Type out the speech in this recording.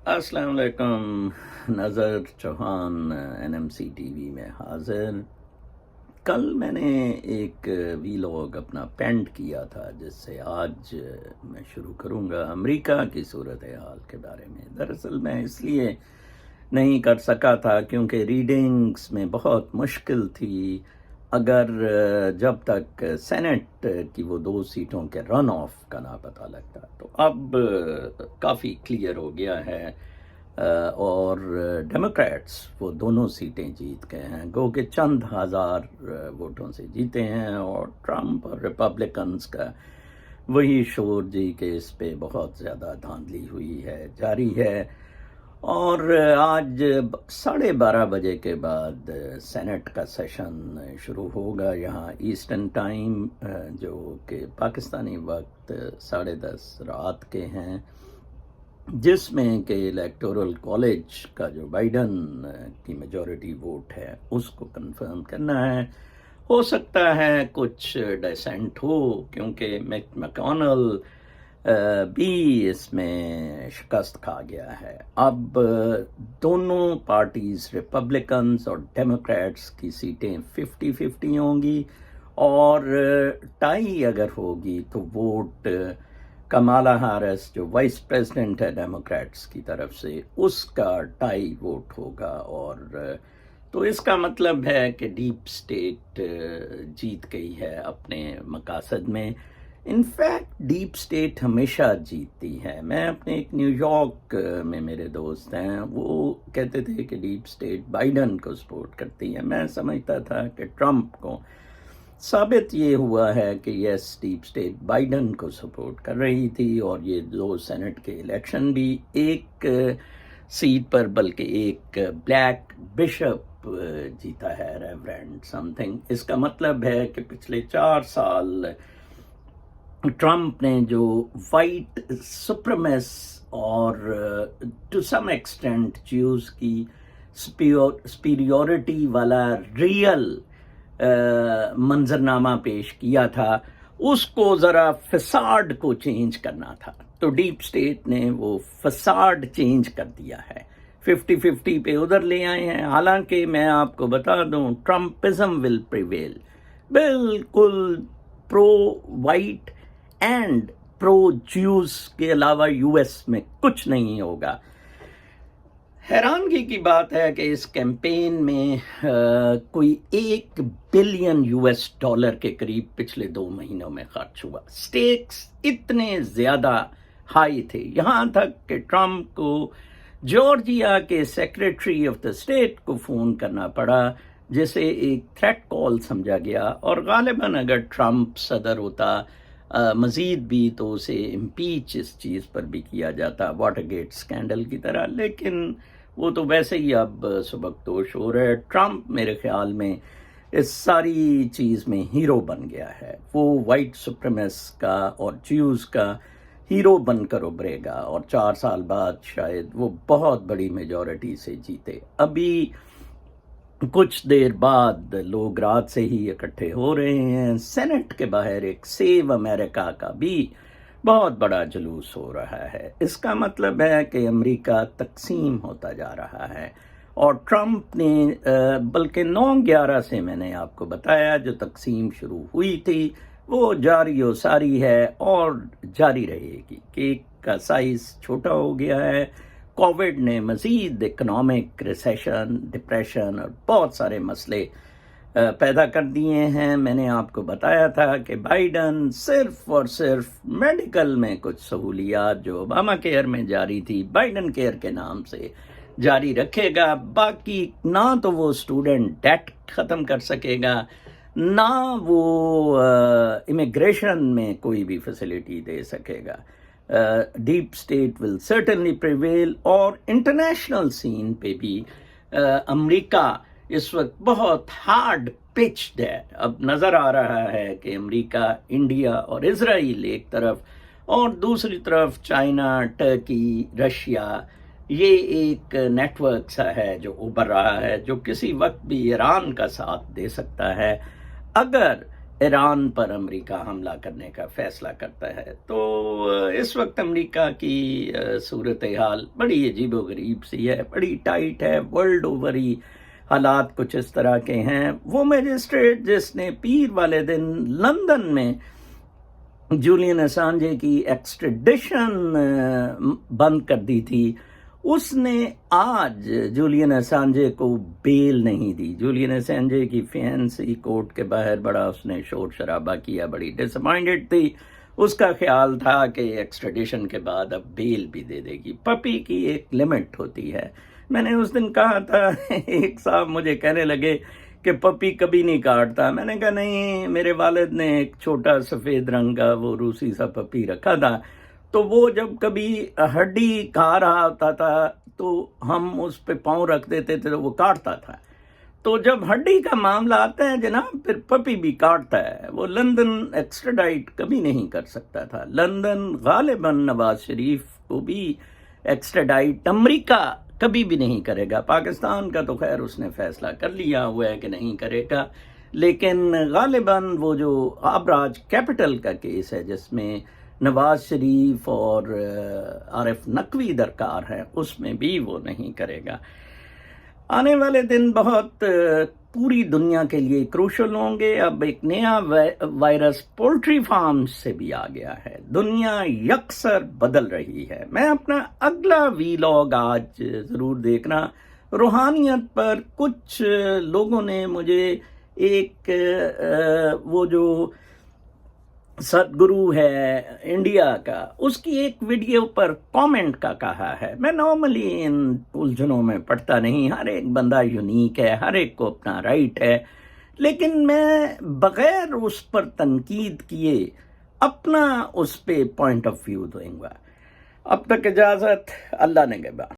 السلام علیکم. نظر چوہان NMC ٹی وی میں حاضر. کل میں نے ایک ویلاگ اپنا پینٹ کیا تھا جس سے آج میں شروع کروں گا امریکہ کی صورتحال کے بارے میں. دراصل میں اس لیے نہیں کر سکا تھا کیونکہ ریڈنگز میں بہت مشکل تھی. اگر جب تک سینٹ کی وہ 2 سیٹوں کے رن آف کا نہ پتہ لگتا، تو اب کافی کلیئر ہو گیا ہے اور ڈیموکریٹس وہ دونوں سیٹیں جیت گئے ہیں، گو کہ چند ہزار ووٹوں سے جیتے ہیں. اور ٹرمپ اور ریپبلکنز کا وہی شور جی کہ اس پہ بہت زیادہ دھاندلی ہوئی ہے جاری ہے. اور آج 12:30 بجے کے بعد سینٹ کا سیشن شروع ہوگا یہاں ایسٹرن ٹائم، جو کہ پاکستانی وقت 10:30 رات کے ہیں، جس میں کہ الیکٹورل کالج کا جو بائیڈن کی میجورٹی ووٹ ہے اس کو کنفرم کرنا ہے. ہو سکتا ہے کچھ ڈیسنٹ ہو کیونکہ میک میکونل بھی اس میں شکست کھا گیا ہے. اب دونوں پارٹیز ریپبلکنز اور ڈیموکریٹس کی سیٹیں 50-50 ہوں گی، اور ٹائی اگر ہوگی تو ووٹ کمالا ہیرس جو وائس پریزیڈنٹ ہے ڈیموکریٹس کی طرف سے، اس کا ٹائی ووٹ ہوگا. اور تو اس کا مطلب ہے کہ ڈیپ اسٹیٹ جیت گئی ہے اپنے مقاصد میں. انفیکٹ ڈیپ اسٹیٹ ہمیشہ جیتتی ہے. میں اپنے ایک نیو یارک میں میرے دوست ہیں، وہ کہتے تھے کہ ڈیپ اسٹیٹ بائیڈن کو سپورٹ کرتی ہے. میں سمجھتا تھا کہ ٹرمپ کو. ثابت یہ ہوا ہے کہ یس، ڈیپ اسٹیٹ بائیڈن کو سپورٹ کر رہی تھی. اور یہ 2 سینٹ کے الیکشن بھی ایک سیٹ پر بلکہ ایک بلیک بشپ جیتا ہے، ریورنڈ سم تھنگ. اس کا مطلب ہے کہ پچھلے 4 سال ٹرمپ نے جو وائٹ سپریمیس اور ٹو سم ایکسٹینٹ جیوز کی سپیریورٹی والا ریئل منظرنامہ پیش کیا تھا، اس کو ذرا فساڈ کو چینج کرنا تھا. تو ڈیپ اسٹیٹ نے وہ فساڈ چینج کر دیا ہے، 50-50 پہ ادھر لے آئے ہیں. حالانکہ میں آپ کو بتا دوں ٹرمپزم ول پریویل، بالکل پرو وائٹ اینڈ پرو جیوز کے علاوہ یو ایس میں کچھ نہیں ہوگا. حیرانگی کی بات ہے کہ اس کیمپین میں کوئی $1 بلین کے قریب پچھلے 2 مہینوں میں خرچ ہوا. سٹیکس اتنے زیادہ ہائی تھے، یہاں تک کہ ٹرمپ کو جارجیا کے سیکریٹری آف دا اسٹیٹ کو فون کرنا پڑا، جسے ایک تھریٹ کال سمجھا گیا. اور غالباً اگر ٹرمپ صدر ہوتا مزید بھی تو اسے امپیچ اس چیز پر بھی کیا جاتا، واٹر گیٹ سکینڈل کی طرح. لیکن وہ تو ویسے ہی اب سبکدوش ہو رہا ہے. ٹرمپ میرے خیال میں اس ساری چیز میں ہیرو بن گیا ہے. وہ وائٹ سپریمیس کا اور جیوز کا ہیرو بن کر ابھرے گا، اور 4 سال بعد شاید وہ بہت بڑی میجورٹی سے جیتے. ابھی کچھ دیر بعد لوگ رات سے ہی اکٹھے ہو رہے ہیں. سینٹ کے باہر ایک سیو امریکہ کا بھی بہت بڑا جلوس ہو رہا ہے. اس کا مطلب ہے کہ امریکہ تقسیم ہوتا جا رہا ہے. اور ٹرمپ نے بلکہ 9/11 سے میں نے آپ کو بتایا جو تقسیم شروع ہوئی تھی وہ جاری و ساری ہے اور جاری رہے گی. کیک کا سائز چھوٹا ہو گیا ہے. کووڈ نے مزید اکنامک ریسیشن، ڈپریشن اور بہت سارے مسئلے پیدا کر دیے ہیں. میں نے آپ کو بتایا تھا کہ بائیڈن صرف اور صرف میڈیکل میں کچھ سہولیات جو اوباما کیئر میں جاری تھی بائیڈن کیئر کے نام سے جاری رکھے گا. باقی نہ تو وہ اسٹوڈنٹ ڈیٹ ختم کر سکے گا، نہ وہ امیگریشن میں کوئی بھی فیسلٹی دے سکے گا. Deep state will certainly prevail. اور انٹرنیشنل سین پہ بھی امریکہ اس وقت بہت ہارڈ پچڈ ہے. اب نظر آ رہا ہے کہ امریکہ، انڈیا اور اسرائیل ایک طرف، اور دوسری طرف چائنا، ٹرکی، رشیا، یہ ایک نیٹ ورک سا ہے جو ابھر رہا ہے، جو کسی وقت بھی ایران کا ساتھ دے سکتا ہے اگر ایران پر امریکہ حملہ کرنے کا فیصلہ کرتا ہے. تو اس وقت امریکہ کی صورتحال بڑی عجیب و غریب سی ہے, بڑی ٹائٹ ہے. ورلڈ اوور ہی حالات کچھ اس طرح کے ہیں. وہ میجسٹریٹ جس نے پیر والے دن لندن میں جولین اسانجے کی ایکسٹریڈیشن بند کر دی تھی, اس نے آج جولین اسانجے کو بیل نہیں دی. جولین اسانجے کی فینسی کورٹ کے باہر بڑا اس نے شور شرابہ کیا, بڑی ڈس اپوائنٹڈ تھی. اس کا خیال تھا کہ ایکسٹریڈیشن کے بعد اب بیل بھی دے دے گی. پپی کی ایک لمٹ ہوتی ہے. میں نے اس دن کہا تھا, ایک صاحب مجھے کہنے لگے کہ پپی کبھی نہیں کاٹتا. میں نے کہا نہیں, میرے والد نے ایک چھوٹا سفید رنگ کا وہ روسی سا پپی رکھا تھا, تو وہ جب کبھی ہڈی کھا رہا ہوتا تھا تو ہم اس پہ پاؤں رکھ دیتے تھے تو وہ کاٹتا تھا. تو جب ہڈی کا معاملہ آتا ہے جناب, پھر پپی بھی کاٹتا ہے. وہ لندن ایکسٹریڈائٹ کبھی نہیں کر سکتا تھا. لندن غالباً نواز شریف کو بھی ایکسٹریڈائٹ امریکہ کبھی بھی نہیں کرے گا. پاکستان کا تو خیر اس نے فیصلہ کر لیا ہوا ہے کہ نہیں کرے گا, لیکن غالباً وہ جو آبراج کیپٹل کا کیس ہے جس میں نواز شریف اور عارف نقوی درکار ہیں, اس میں بھی وہ نہیں کرے گا. آنے والے دن بہت پوری دنیا کے لیے کروشل ہوں گے. اب ایک نیا وائرس پولٹری فارم سے بھی آ گیا ہے. دنیا یکسر بدل رہی ہے. میں اپنا اگلا ویلاگ آج ضرور دیکھنا. روحانیت پر کچھ لوگوں نے مجھے ایک وہ جو ستگرو ہے انڈیا کا, اس کی ایک ویڈیو پر کامنٹ کا کہا ہے. میں نارملی ان الجھنوں میں پڑھتا نہیں, ہر ایک بندہ یونیک ہے, ہر ایک کو اپنا رائٹ ہے, لیکن میں بغیر اس پر تنقید کیے اپنا اس پہ پوائنٹ آف ویو دوں گا. اب تک اجازت, اللہ نگہبان.